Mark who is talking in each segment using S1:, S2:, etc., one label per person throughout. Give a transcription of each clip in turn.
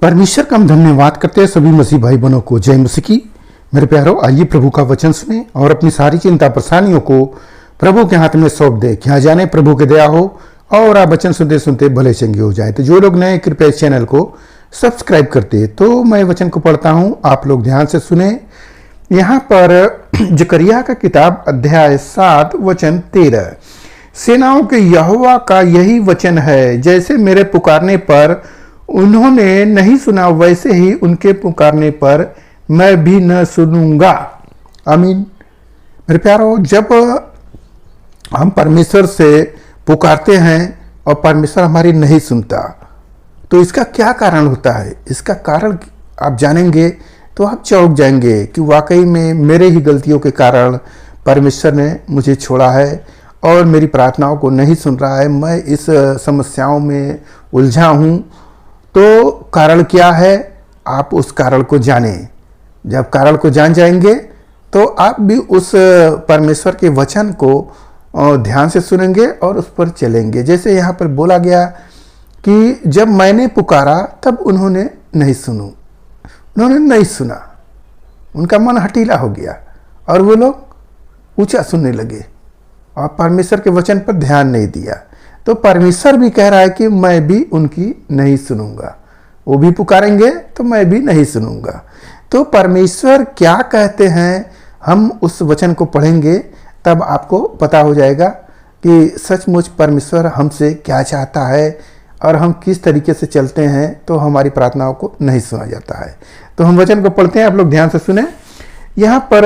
S1: परमेश्वर का हम धन्यवाद करते हैं सभी मसीह भाई बहनों को। जय मसीह की। मेरे प्यारों, आइए प्रभु का वचन सुने और अपनी सारी चिंता परेशानियों को प्रभु के हाथ में सौंप दे। क्या जाने प्रभु के दया हो और आप वचन सुनते सुनते भले चंगे हो जाए। तो जो लोग नए कृपया इस चैनल को सब्सक्राइब करते, तो मैं वचन को पढ़ता हूं, आप लोग ध्यान से सुने। यहाँ पर जकरिया का किताब अध्याय 7 वचन 13, सेनाओं के यहोवा का यही वचन है, जैसे मेरे पुकारने पर उन्होंने नहीं सुना, वैसे ही उनके पुकारने पर मैं भी न सुनूंगा। आमीन। मेरे प्यारों, जब हम परमेश्वर से पुकारते हैं और परमेश्वर हमारी नहीं सुनता, तो इसका क्या कारण होता है? इसका कारण आप जानेंगे तो आप चौंक जाएंगे कि वाकई में मेरे ही गलतियों के कारण परमेश्वर ने मुझे छोड़ा है और मेरी प्रार्थनाओं को नहीं सुन रहा है। मैं इस समस्याओं में उलझा हूँ। तो कारण क्या है? आप उस कारण को जानें। जब कारण को जान जाएंगे तो आप भी उस परमेश्वर के वचन को ध्यान से सुनेंगे और उस पर चलेंगे। जैसे यहाँ पर बोला गया कि जब मैंने पुकारा तब उन्होंने नहीं सुना, उनका मन हठीला हो गया और वो लोग ऊंचा सुनने लगे और परमेश्वर के वचन पर ध्यान नहीं दिया। तो परमेश्वर भी कह रहा है कि मैं भी उनकी नहीं सुनूंगा। वो भी पुकारेंगे तो मैं भी नहीं सुनूंगा। तो परमेश्वर क्या कहते हैं, हम उस वचन को पढ़ेंगे तब आपको पता हो जाएगा कि सचमुच परमेश्वर हमसे क्या चाहता है और हम किस तरीके से चलते हैं तो हमारी प्रार्थनाओं को नहीं सुना जाता है। तो हम वचन को पढ़ते हैं, आप लोग ध्यान से सुने। यहाँ पर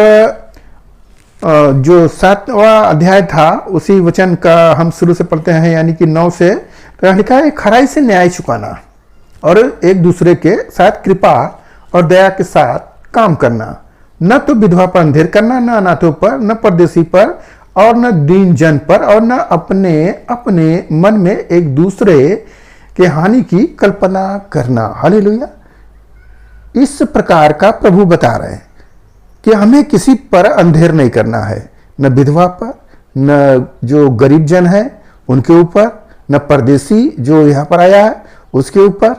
S1: जो 7वां अध्याय था उसी वचन का हम शुरू से पढ़ते हैं, यानी कि 9 से। तो लिखा है, खराई से न्याय चुकाना और एक दूसरे के साथ कृपा और दया के साथ काम करना, न तो विधवा पर अंधेर करना, न अनाथों पर, न परदेशी पर और न दीन जन पर, और न अपने अपने मन में एक दूसरे के हानि की कल्पना करना। हालेलुया। इस प्रकार का प्रभु बता रहे हैं कि हमें किसी पर अंधेर नहीं करना है, न विधवा पर, न जो गरीब जन है उनके ऊपर, न परदेशी जो यहाँ पर आया है उसके ऊपर।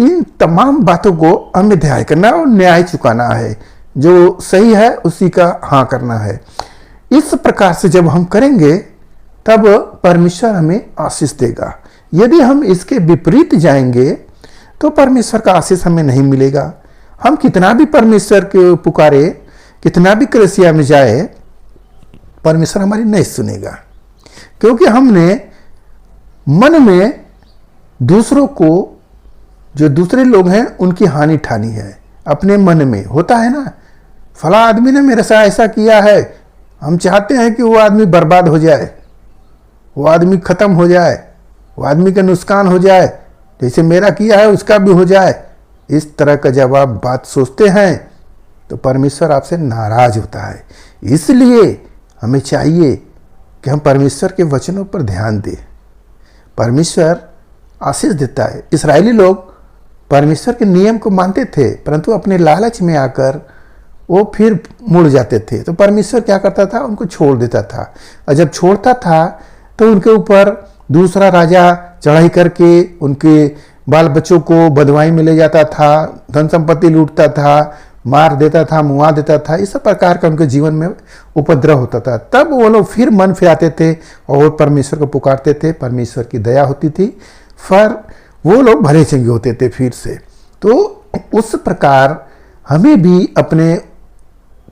S1: इन तमाम बातों को हमें ध्यान करना और न्याय चुकाना है। जो सही है उसी का हाँ करना है। इस प्रकार से जब हम करेंगे तब परमेश्वर हमें आशीष देगा। यदि हम इसके विपरीत जाएंगे तो परमेश्वर का आशीष हमें नहीं मिलेगा। हम कितना भी परमेश्वर के पुकारे, कितना भी कलीसिया में जाए, परमेश्वर हमारी नहीं सुनेगा, क्योंकि हमने मन में दूसरों को, जो दूसरे लोग हैं उनकी हानि ठानी है। अपने मन में होता है ना, फला आदमी ने मेरे साथ ऐसा किया है, हम चाहते हैं कि वो आदमी बर्बाद हो जाए, वो आदमी खत्म हो जाए, वो आदमी का नुकसान हो जाए, जैसे मेरा किया है उसका भी हो जाए। इस तरह का जब आप बात सोचते हैं तो परमेश्वर आपसे नाराज होता है। इसलिए हमें चाहिए कि हम परमेश्वर के वचनों पर ध्यान दें। परमेश्वर आशीष देता है। इस्राएली लोग परमेश्वर के नियम को मानते थे, परंतु अपने लालच में आकर वो फिर मुड़ जाते थे। तो परमेश्वर क्या करता था? उनको छोड़ देता था। और जब छोड़ता था तो उनके ऊपर दूसरा राजा चढ़ाई करके उनके बाल बच्चों को बदवाई में ले जाता था, धन संपत्ति लूटता था, मार देता था, मुआ देता था। इस प्रकार का उनके जीवन में उपद्रव होता था। तब वो लोग फिर मन फिराते थे और परमेश्वर को पुकारते थे। परमेश्वर की दया होती थी, फिर वो लोग भले चंगे होते थे फिर से। तो उस प्रकार हमें भी अपने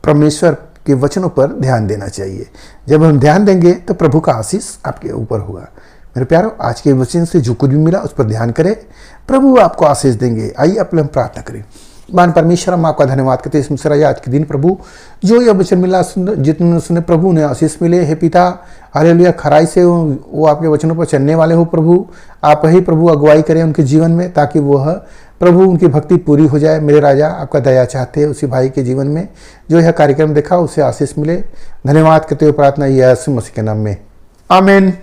S1: परमेश्वर के वचनों पर ध्यान देना चाहिए। जब हम ध्यान देंगे तो प्रभु का आशीष आपके ऊपर होगा। मेरे प्यारों, आज के वचन से जो कुछ भी मिला उस पर ध्यान करें, प्रभु आपको आशीष देंगे। आइए अपने हम प्रार्थना करें। मान परमेश्वर, हम आपका धन्यवाद करते हैं इस आज के दिन प्रभु, जो यह वचन मिला, जितने सुने प्रभु ने आशीष मिले। हे पिता, हालेलुया। खराई से वो आपके वचनों पर चलने वाले हो प्रभु, आप ही प्रभु अगुवाई करें उनके जीवन में, ताकि वह प्रभु उनकी भक्ति पूरी हो जाए। मेरे राजा, आपका दया चाहते हैं उसी भाई के जीवन में जो यह कार्यक्रम देखा, उसे आशीष मिले। धन्यवाद करते हुए प्रार्थना यीशु मसीह के नाम में, आमीन।